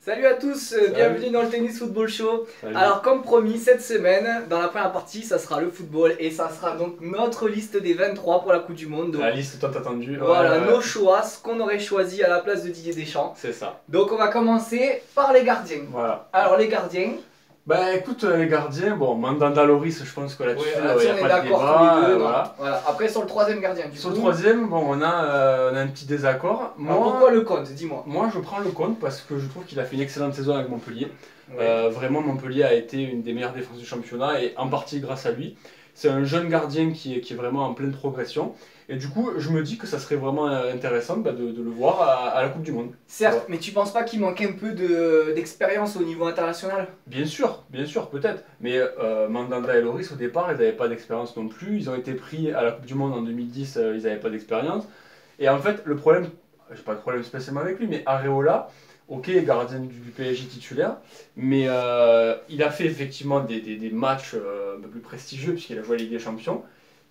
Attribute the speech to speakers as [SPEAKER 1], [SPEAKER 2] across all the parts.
[SPEAKER 1] Salut à tous, bienvenue dans le Tennis Football Show.
[SPEAKER 2] Salut.
[SPEAKER 1] Alors comme promis, cette semaine, dans la première partie, ça sera le football et ça sera donc notre liste des 23 pour la Coupe du Monde. Donc,
[SPEAKER 2] La liste tant attendue.
[SPEAKER 1] voilà, nos choix, ce qu'on aurait choisi à la place de Didier Deschamps.
[SPEAKER 2] C'est ça.
[SPEAKER 1] Donc on va commencer par les gardiens.
[SPEAKER 2] Voilà.
[SPEAKER 1] Alors les gardiens.
[SPEAKER 2] Bah écoute, les gardiens, bon, Mandanda Loris, je pense que là-dessus, il
[SPEAKER 1] là-dessus,
[SPEAKER 2] n'y a
[SPEAKER 1] on est
[SPEAKER 2] pas de
[SPEAKER 1] d'accord
[SPEAKER 2] débat.
[SPEAKER 1] tous les deux.
[SPEAKER 2] Voilà.
[SPEAKER 1] Voilà. Après sur le troisième gardien, du
[SPEAKER 2] Sur
[SPEAKER 1] coup.
[SPEAKER 2] le troisième, bon, on a un petit désaccord.
[SPEAKER 1] Alors, pourquoi le compte, dis-moi.
[SPEAKER 2] Moi, je prends le compte parce que je trouve qu'il a fait une excellente saison avec Montpellier.
[SPEAKER 1] Ouais.
[SPEAKER 2] Vraiment, Montpellier a été une des meilleures défenses du championnat et en partie grâce à lui. C'est un jeune gardien qui est vraiment en pleine progression. Et du coup, je me dis que ça serait vraiment intéressant de le voir à la Coupe du Monde.
[SPEAKER 1] Certes,
[SPEAKER 2] Ouais.
[SPEAKER 1] mais tu penses pas qu'il manque un peu d'expérience au niveau international?
[SPEAKER 2] Bien sûr, peut-être. Mais Mandanda et Loris, au départ, ils n'avaient pas d'expérience non plus. Ils ont été pris à la Coupe du Monde en 2010, ils n'avaient pas d'expérience. Et en fait, le problème, j'ai pas de problème spécialement avec lui, mais Areola, ok, gardien du PSG titulaire, mais il a fait effectivement des matchs un peu plus prestigieux, puisqu'il a joué à la Ligue des Champions.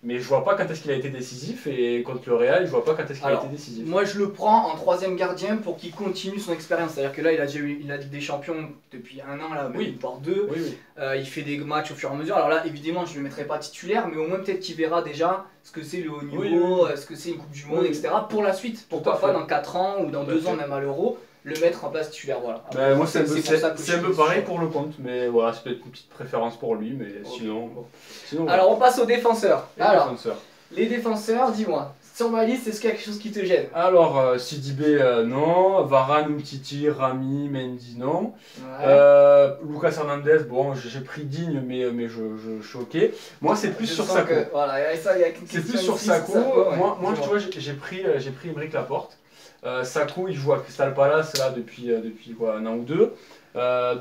[SPEAKER 2] Mais je vois pas quand est-ce qu'il a été décisif, et contre le Real, je vois pas quand est-ce qu'il a été décisif.
[SPEAKER 1] Moi je le prends en troisième gardien pour qu'il continue son expérience. C'est-à-dire que là il a déjà eu la Ligue des Champions depuis un an, là,
[SPEAKER 2] Oui.
[SPEAKER 1] voire deux.
[SPEAKER 2] Oui, oui.
[SPEAKER 1] Il fait des matchs au fur et à mesure. Alors là évidemment je ne le mettrai pas titulaire, mais au moins peut-être qu'il verra déjà ce que c'est le haut niveau,
[SPEAKER 2] Oui.
[SPEAKER 1] ce que c'est une Coupe du Monde,
[SPEAKER 2] Oui.
[SPEAKER 1] etc. Pour la suite, pourquoi
[SPEAKER 2] à
[SPEAKER 1] pas
[SPEAKER 2] fait.
[SPEAKER 1] dans 4 ans ou dans
[SPEAKER 2] Tout à
[SPEAKER 1] 2
[SPEAKER 2] fait.
[SPEAKER 1] ans même à l'Euro, le mettre en place titulaire. Voilà. Après,
[SPEAKER 2] Ben, moi, c'est un
[SPEAKER 1] pour ça que je
[SPEAKER 2] peu
[SPEAKER 1] suis
[SPEAKER 2] pareil
[SPEAKER 1] sûr.
[SPEAKER 2] pour le compte, mais voilà, c'est peut-être une petite préférence pour lui, mais
[SPEAKER 1] Ok.
[SPEAKER 2] sinon
[SPEAKER 1] Alors on passe aux défenseurs.
[SPEAKER 2] les
[SPEAKER 1] Alors
[SPEAKER 2] défenseurs.
[SPEAKER 1] les défenseurs, dis-moi, sur ma liste, est-ce qu'il y a quelque chose qui te gêne?
[SPEAKER 2] Alors, Sidibé, non. Varane, Umtiti, Rami, Mendy, non.
[SPEAKER 1] Ouais.
[SPEAKER 2] Lucas Hernandez, bon, j'ai pris Digne, mais je suis ok. Moi, c'est plus
[SPEAKER 1] Je
[SPEAKER 2] sur
[SPEAKER 1] sens
[SPEAKER 2] Sako.
[SPEAKER 1] que, voilà, et ça, il y a qu'une
[SPEAKER 2] C'est
[SPEAKER 1] question
[SPEAKER 2] plus sur
[SPEAKER 1] ici,
[SPEAKER 2] Sako.
[SPEAKER 1] ouais.
[SPEAKER 2] Moi, tu
[SPEAKER 1] Dis-moi.
[SPEAKER 2] vois, j'ai pris Aymeric Laporte. Sako, il joue à Crystal Palace là, depuis quoi, un an ou deux.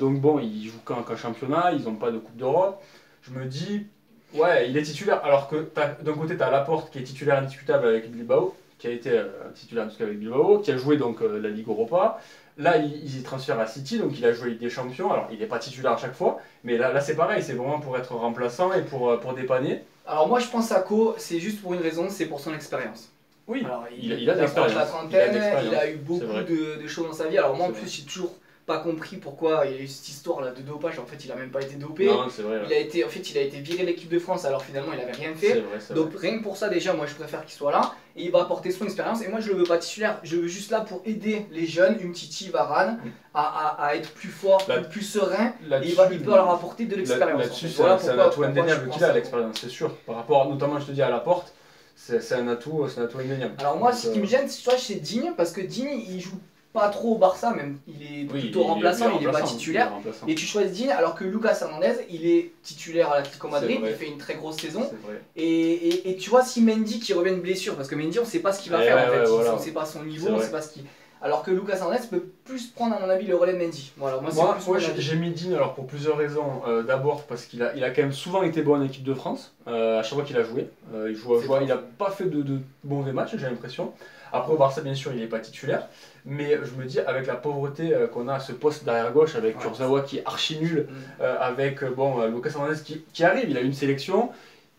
[SPEAKER 2] Donc, bon, il joue qu'en championnat, ils n'ont pas de Coupe d'Europe. Je me dis, ouais, il est titulaire, alors que d'un côté, tu as Laporte qui est titulaire indiscutable avec Bilbao, qui a été titulaire indiscutable avec Bilbao, qui a joué donc la Ligue Europa. Là, il est transféré à City, donc il a joué Ligue des Champions. Alors, il n'est pas titulaire à chaque fois, mais là c'est pareil, c'est vraiment pour être remplaçant et pour dépanner.
[SPEAKER 1] Alors moi je pense à Sako, c'est juste pour une raison, c'est pour son expérience.
[SPEAKER 2] Oui,
[SPEAKER 1] Alors,
[SPEAKER 2] il a de
[SPEAKER 1] approche
[SPEAKER 2] l'expérience.
[SPEAKER 1] la trentaine,
[SPEAKER 2] l'expérience,
[SPEAKER 1] il a eu
[SPEAKER 2] c'est
[SPEAKER 1] beaucoup
[SPEAKER 2] vrai.
[SPEAKER 1] de choses dans sa vie. Alors moi en
[SPEAKER 2] C'est
[SPEAKER 1] plus
[SPEAKER 2] vrai.
[SPEAKER 1] j'ai toujours pas compris pourquoi il y a eu cette histoire là de dopage. En fait il a même pas été dopé.
[SPEAKER 2] Non, c'est vrai.
[SPEAKER 1] Il a été, en fait il a été viré de l'équipe de France alors finalement il avait rien
[SPEAKER 2] C'est
[SPEAKER 1] fait.
[SPEAKER 2] vrai, c'est
[SPEAKER 1] Donc
[SPEAKER 2] vrai.
[SPEAKER 1] rien que pour ça déjà moi je préfère qu'il soit là et il va apporter son expérience et moi je le veux pas titulaire, je veux juste là pour aider les jeunes, Umtiti, Varane à être plus fort,
[SPEAKER 2] Là-
[SPEAKER 1] plus serein et
[SPEAKER 2] Là-dessus,
[SPEAKER 1] il peut leur apporter de l'expérience.
[SPEAKER 2] Là-dessus,
[SPEAKER 1] en fait.
[SPEAKER 2] c'est
[SPEAKER 1] Voilà
[SPEAKER 2] c'est un
[SPEAKER 1] pourquoi
[SPEAKER 2] atout
[SPEAKER 1] je
[SPEAKER 2] indéniable
[SPEAKER 1] prends
[SPEAKER 2] qu'il a,
[SPEAKER 1] Sako.
[SPEAKER 2] l'expérience, c'est sûr. Par rapport, notamment, je te dis, à Laporte, c'est un atout indéniable.
[SPEAKER 1] Alors moi
[SPEAKER 2] Donc,
[SPEAKER 1] ce qui me gêne c'est Digne parce que Digne il joue pas trop au Barça même, il est
[SPEAKER 2] oui,
[SPEAKER 1] plutôt remplaçant, il est pas
[SPEAKER 2] remplaçant,
[SPEAKER 1] titulaire.
[SPEAKER 2] il est remplaçant.
[SPEAKER 1] Et tu choisis Digne alors que Lucas Hernandez il est titulaire à l'Atlético Madrid,
[SPEAKER 2] vrai.
[SPEAKER 1] il fait une très grosse saison.
[SPEAKER 2] C'est vrai.
[SPEAKER 1] Et tu vois si Mendy qui revient de blessure, parce que Mendy on sait pas ce qu'il va
[SPEAKER 2] Eh
[SPEAKER 1] faire
[SPEAKER 2] ouais,
[SPEAKER 1] en fait,
[SPEAKER 2] ouais, voilà.
[SPEAKER 1] on sait pas son niveau,
[SPEAKER 2] C'est
[SPEAKER 1] on
[SPEAKER 2] vrai.
[SPEAKER 1] sait pas ce qu'il... Alors que Lucas Hernandez peut plus prendre à mon avis le relais de Mendy. Voilà, moi c'est
[SPEAKER 2] Moi,
[SPEAKER 1] plus mon avis.
[SPEAKER 2] j'ai mis Digne alors pour plusieurs raisons. D'abord parce qu'il a quand même souvent été bon en équipe de France, à chaque fois qu'il a joué. Il a pas fait de mauvais matchs, j'ai l'impression. Après au Barça, bien sûr, il n'est pas titulaire. Mais je me dis, avec la pauvreté qu'on a à ce poste d'arrière gauche, avec
[SPEAKER 1] Ouais.
[SPEAKER 2] Kurzawa qui est archi nul,
[SPEAKER 1] Mm.
[SPEAKER 2] avec Lucas Hernandez qui arrive, il a une sélection.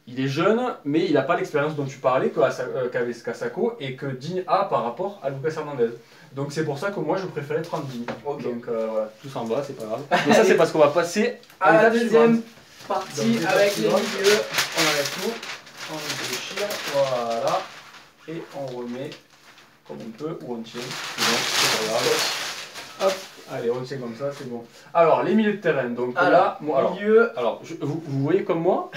[SPEAKER 2] Il est jeune, mais il n'a pas l'expérience dont tu parlais qu'avait Sako et que Digne a par rapport à Lucas Hernandez. Donc c'est pour ça que moi je préférais prendre Digne.
[SPEAKER 1] Ok.
[SPEAKER 2] Donc voilà, tout s'en va, c'est pas grave. Mais ça c'est parce qu'on va passer
[SPEAKER 1] À la
[SPEAKER 2] l'étape
[SPEAKER 1] deuxième
[SPEAKER 2] suivante.
[SPEAKER 1] partie
[SPEAKER 2] Donc, l'étape
[SPEAKER 1] avec les
[SPEAKER 2] suivante.
[SPEAKER 1] milieux.
[SPEAKER 2] On enlève tout, on déchire, voilà, et on remet comme on peut, ou on tient, c'est bon, c'est pas grave. Hop, allez, on tient comme ça, c'est bon. Alors, les milieux de terrain, donc là, moi, alors,
[SPEAKER 1] milieu.
[SPEAKER 2] vous voyez comme moi,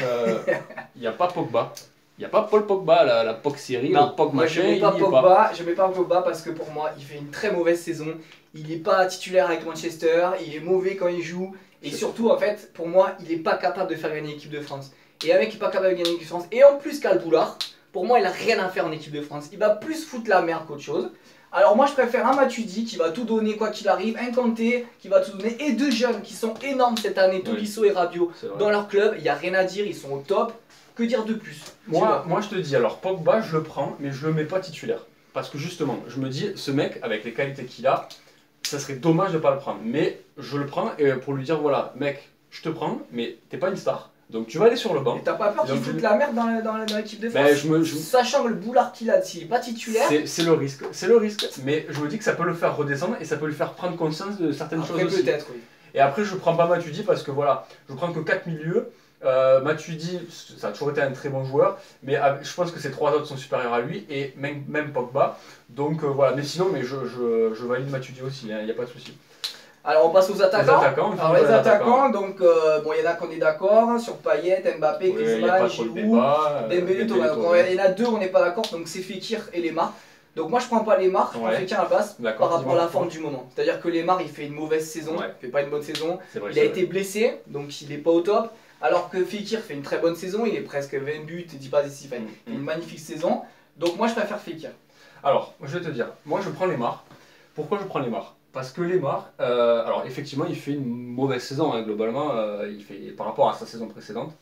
[SPEAKER 2] il n'y a pas Pogba, il n'y a pas Paul Pogba, la Pog série, le Pog
[SPEAKER 1] moi je
[SPEAKER 2] machin,
[SPEAKER 1] mets
[SPEAKER 2] il
[SPEAKER 1] pas
[SPEAKER 2] n'y est pas.
[SPEAKER 1] Pogba, je mets pas Pogba parce que pour moi il fait une très mauvaise saison. Il n'est pas titulaire avec Manchester, il est mauvais quand il joue et surtout en fait pour moi il n'est pas capable de faire gagner l'équipe de France. Et un mec qui n'est pas capable de gagner l'équipe de France et en plus Boulard, pour moi il a rien à faire en équipe de France. Il va plus foutre la merde qu'autre chose. Alors moi je préfère un Matuidi qui va tout donner quoi qu'il arrive, un Kanté qui va tout donner et deux jeunes qui sont énormes cette année, Tolisso et Rabiot
[SPEAKER 2] C'est vrai.
[SPEAKER 1] dans leur club, il n'y a rien à dire, ils sont au top. Que dire de plus?
[SPEAKER 2] Moi je te dis, alors Pogba je le prends, mais je le mets pas titulaire. Parce que justement, je me dis, ce mec, avec les qualités qu'il a, ça serait dommage de pas le prendre. Mais je le prends et pour lui dire, voilà, mec, je te prends, mais t'es pas une star. Donc tu vas aller sur le banc.
[SPEAKER 1] Et t'as pas peur qu'il
[SPEAKER 2] Donc,
[SPEAKER 1] foute la merde dans l'équipe de France?
[SPEAKER 2] Ben,
[SPEAKER 1] Sachant que le boulard qu'il a, s'il est pas titulaire.
[SPEAKER 2] c'est le risque. C'est le risque. Mais je me dis que ça peut le faire redescendre et ça peut lui faire prendre conscience de certaines choses aussi.
[SPEAKER 1] Peut-être, oui.
[SPEAKER 2] Et après, je prends pas Matuidi parce que voilà, je prends que 4 milieux. Matuidi, ça a toujours été un très bon joueur, mais je pense que ces 3 autres sont supérieurs à lui et même Pogba. Donc voilà, mais sinon, je valide Matuidi aussi, il n'y a pas de souci.
[SPEAKER 1] Alors on passe aux attaquants.
[SPEAKER 2] Alors
[SPEAKER 1] les attaquants, donc bon, il y en a qu'on est d'accord sur Payet, Mbappé, Griezmann, Giroud, Dembélé, Thomas. Il y en a 2, on n'est pas d'accord, donc c'est Fekir et Lemar. Donc moi je prends pas Lemar, je prends Fekir à la place par rapport à la forme du moment. C'est-à-dire que Lemar il fait une mauvaise saison, il fait pas une bonne saison, il a été blessé, donc il est pas au top. Alors que Fekir fait une très bonne saison, il est presque 20 buts, 10 passes décisives, il fait une magnifique saison. Donc moi je préfère Fekir.
[SPEAKER 2] Alors, je vais te dire, moi je prends Lemar. Pourquoi je prends Lemar? Parce que Lemar, alors effectivement il fait une mauvaise saison hein, globalement, il fait, par rapport à sa saison précédente.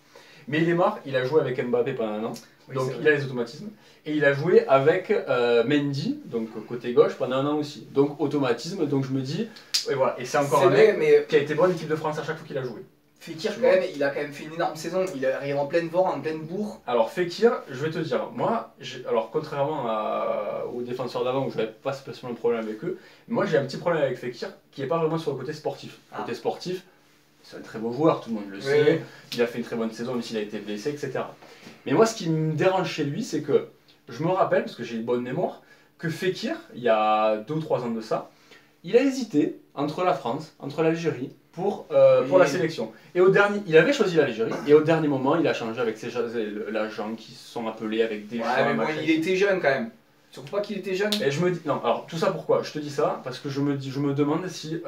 [SPEAKER 2] Mais Lemar, il a joué avec Mbappé pendant un an, donc il a les automatismes. Et il a joué avec Mendy, donc côté gauche, pendant un an aussi. Donc automatisme, donc je me dis, et voilà, et c'est encore un mec qui a été bon en équipe de France à chaque fois qu'il a joué.
[SPEAKER 1] Fekir, quand même, il a quand même fait une énorme saison, il arrive en pleine forme, en pleine bourre.
[SPEAKER 2] Alors Fekir, je vais te dire, moi, alors contrairement aux défenseurs d'avant où je n'avais pas spécialement de problème avec eux, moi j'ai un petit problème avec Fekir qui n'est pas vraiment sur le côté sportif. Côté sportif, c'est un très beau joueur, tout le monde le sait, il a fait une très bonne saison même s'il a été blessé, etc. Mais moi ce qui me dérange chez lui, c'est que je me rappelle, parce que j'ai une bonne mémoire, que Fekir, il y a 2 ou 3 ans de ça, il a hésité entre la France, entre l'Algérie, pour la sélection. Et il avait choisi l'Algérie, et au dernier moment, il a changé avec l'agent qui se sont appelés avec des gens.
[SPEAKER 1] Mais bon, il était jeune quand même. Tu trouves pas qu'il était jeune?
[SPEAKER 2] Et je me dis, non, alors tout ça pourquoi? Je te dis ça parce que je me demande si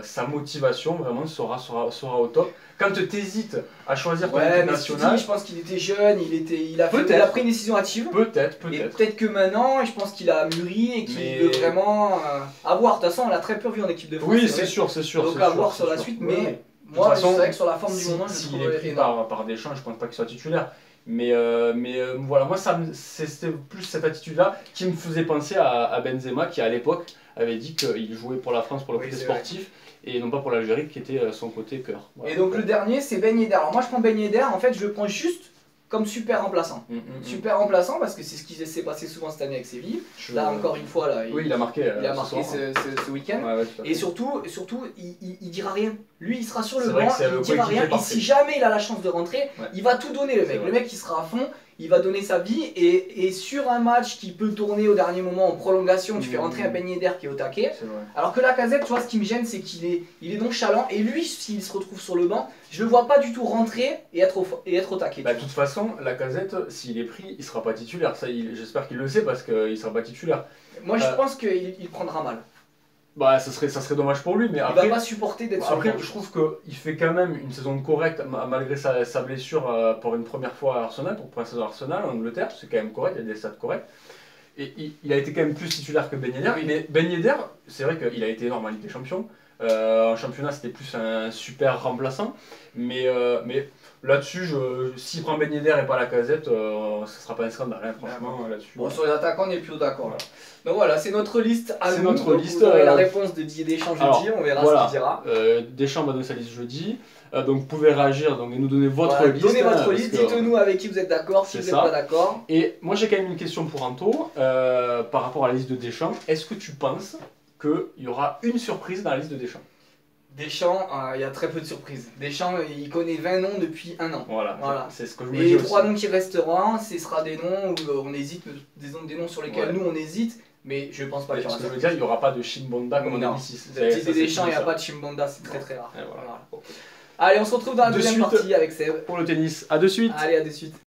[SPEAKER 2] sa motivation vraiment sera au top. Quand tu hésites à choisir ton équipe nationale.
[SPEAKER 1] Je pense qu'il était jeune, il a pris une décision hâtive.
[SPEAKER 2] Peut-être.
[SPEAKER 1] Et peut-être que maintenant, je pense qu'il a mûri et qu'il veut vraiment avoir. De toute façon, on l'a très peu vu en équipe de France.
[SPEAKER 2] Oui, c'est sûr.
[SPEAKER 1] Donc à voir sur la suite, mais moi, c'est vrai que sur la forme du moment,
[SPEAKER 2] s'il est pris par Deschamps, je pense pas qu'il soit titulaire. Mais voilà, moi c'était plus cette attitude-là qui me faisait penser à Benzema qui à l'époque avait dit qu'il jouait pour la France pour le côté sportif et non pas pour l'Algérie qui était son côté cœur. Voilà.
[SPEAKER 1] Et donc le dernier c'est Ben Yedder. Alors moi je prends Ben Yedder, en fait je le prends juste comme super remplaçant. Super remplaçant parce que c'est ce qui s'est passé souvent cette année avec Séville. Là encore une fois, là,
[SPEAKER 2] il a marqué,
[SPEAKER 1] ce week-end. Et surtout il dira rien. Lui il sera sur le banc, il dira rien. Et si jamais il a la chance de rentrer, il va tout donner le mec. Le mec il sera à fond, il va donner sa vie. Et sur un match qui peut tourner au dernier moment en prolongation, tu fais rentrer un Ben Yedder qui est au taquet. Alors que Lacazette, tu vois, ce qui me gêne c'est qu'il est nonchalant. Et lui s'il se retrouve sur le banc, je le vois pas du tout rentrer et être au taquet.
[SPEAKER 2] De toute façon, Lacazette, s'il est pris, il sera pas titulaire. Ça, j'espère qu'il le sait parce qu'il sera pas titulaire.
[SPEAKER 1] Moi, je pense qu'il prendra mal.
[SPEAKER 2] Bah, ça serait dommage pour lui, mais
[SPEAKER 1] après, il va pas supporter d'être sur le banc.
[SPEAKER 2] Après, je trouve qu'il fait quand même une saison correcte malgré sa blessure pour une première fois à Arsenal, pour première saison à Arsenal en Angleterre. C'est quand même correct, il y a des stats corrects. Et il a été quand même plus titulaire que Ben Yedder. Mais Ben Yedder, c'est vrai qu'il a été énorme en Ligue des Champions. En championnat, c'était plus un super remplaçant. Mais là-dessus, s'il prend Ben Yedder et pas Lacazette, ce sera pas un scandale, hein, franchement, là-dessus.
[SPEAKER 1] Bon, sur les attaquants, on est plutôt d'accord. Voilà. Donc voilà, c'est notre liste à nous.
[SPEAKER 2] Notre liste.
[SPEAKER 1] Vous aurez la réponse de Didier Deschamps jeudi, on verra ce qu'il dira.
[SPEAKER 2] Deschamps va donner sa liste jeudi. Donc vous pouvez réagir et nous donner votre liste.
[SPEAKER 1] Donnez votre liste, dites-nous avec qui vous êtes d'accord, si vous n'êtes pas d'accord.
[SPEAKER 2] Et moi j'ai quand même une question pour Anto, par rapport à la liste de Deschamps. Est-ce que tu penses qu'il y aura une surprise dans la liste de Deschamps?
[SPEAKER 1] Deschamps, il y a très peu de surprises. Deschamps, il connaît 20 noms depuis un an.
[SPEAKER 2] Voilà. C'est ce que je me dis.
[SPEAKER 1] Et les 3 noms qui resteront, ce sera des noms où on hésite, des noms sur lesquels nous on hésite, mais je pense pas qu'il y aura ça.
[SPEAKER 2] Je veux dire, il n'y aura pas de Chimbonda comme on a dit ici.
[SPEAKER 1] Didier Deschamps, il n'y a pas de Chimbonda, c'est très très rare. Allez, on se retrouve dans la deuxième partie avec Seb.
[SPEAKER 2] Pour le tennis, à de suite.
[SPEAKER 1] Allez, à de suite.